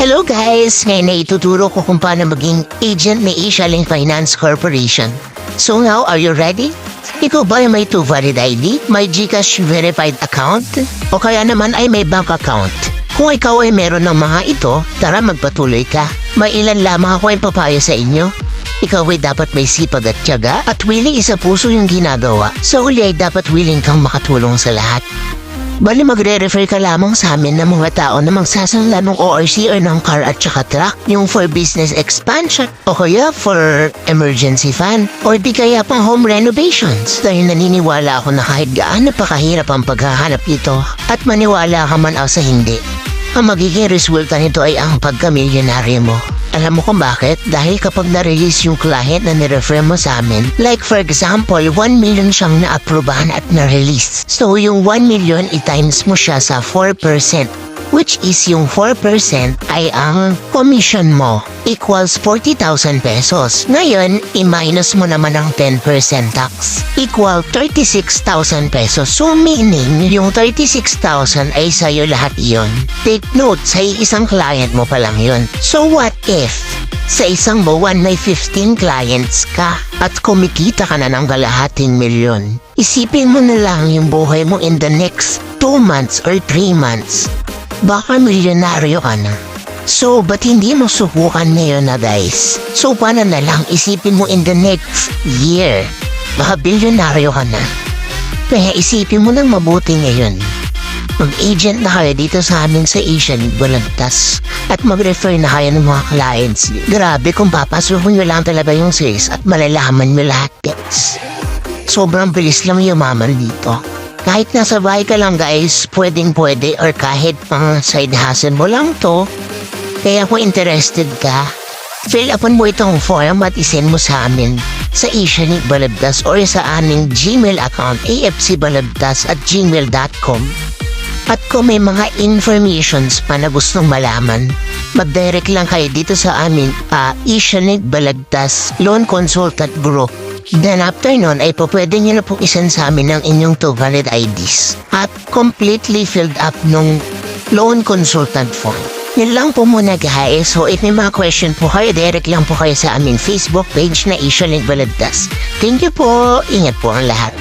Hello guys! Ngayon ay ituturo ko kung paano maging agent ni Asialink Finance Corporation. So now, are you ready? Ikaw ba ay may 2 valid ID, may GCash verified account, o kaya naman ay may bank account? Kung ikaw ay meron ng mga ito, tara magpatuloy ka. May ilan lamang ako ay papayo sa inyo. Ikaw ay dapat may sipag at tiyaga at willing isa puso yung ginagawa. Sa uli ay dapat willing kang makatulong sa lahat. Bali magre-refer ka lamang sa amin ng mga tao na magsasanla ng ORC or ng car at saka truck, yung for business expansion o kaya for emergency fund o di kaya pang home renovations. Dahil naniniwala ako na kahit gaano pa kahirap ang paghahanap nito at maniwala ka man o sa hindi, ang magiging resulta nito ay ang pagka-milyonaryo mo. Alam mo kung bakit? Dahil kapag na-release yung client na nirefer mo sa amin, like for example, 1 million siyang na-approbahan at na-release. So yung 1 million, i-times mo siya sa 4%, which is yung 4% ay ang commission mo, equals 40,000 pesos. Ngayon, i-minus mo naman ang 10% tax, equal 36,000 pesos. So meaning, yung 36,000 ay sa'yo lahat yon. Take note, sa isang client mo pa lang yun. So what if sa isang buwan may 15 clients ka at kumikita ka na ng kalahating milyon? Isipin mo na lang yung buhay mo in the next 2 months or 3 months. Baka milyonaryo ka na. So, ba't hindi mo subukan ngayon na guys? So, paano na lang isipin mo in the next year? Baka bilyonaryo ka na. Kaya isipin mo nang mabuti ngayon. Mag-agent na kayo dito sa amin sa Asialink Balagtas at mag-refer na kayo ng mga clients. Grabe kung papasukin nyo lang talaga yung sales at malalaman nyo lahat guys. Sobrang bilis lang yumaman dito. Kahit nasa bahay ka lang guys, pwedeng-pwede or kahit pang side hustle mo lang to. Kaya kung interested ka, fill upan mo itong form at isend mo sa amin sa Asialink Balagtas or sa aming Gmail account afcbalagtas@gmail.com. At kung may mga informations pa na gustong malaman, mag-direct lang kayo dito sa amin Asialink Balagtas Loan Consultant Group. Then after nun ay pwede nyo na pong isend sa amin ng inyong 2 valid IDs at completely filled up nung loan consultant form. Yun lang po muna guys. So if may mga question po kayo, direct lang po kayo sa aming Facebook page na Asialink Balagtas. Thank you po. Ingat po ang lahat.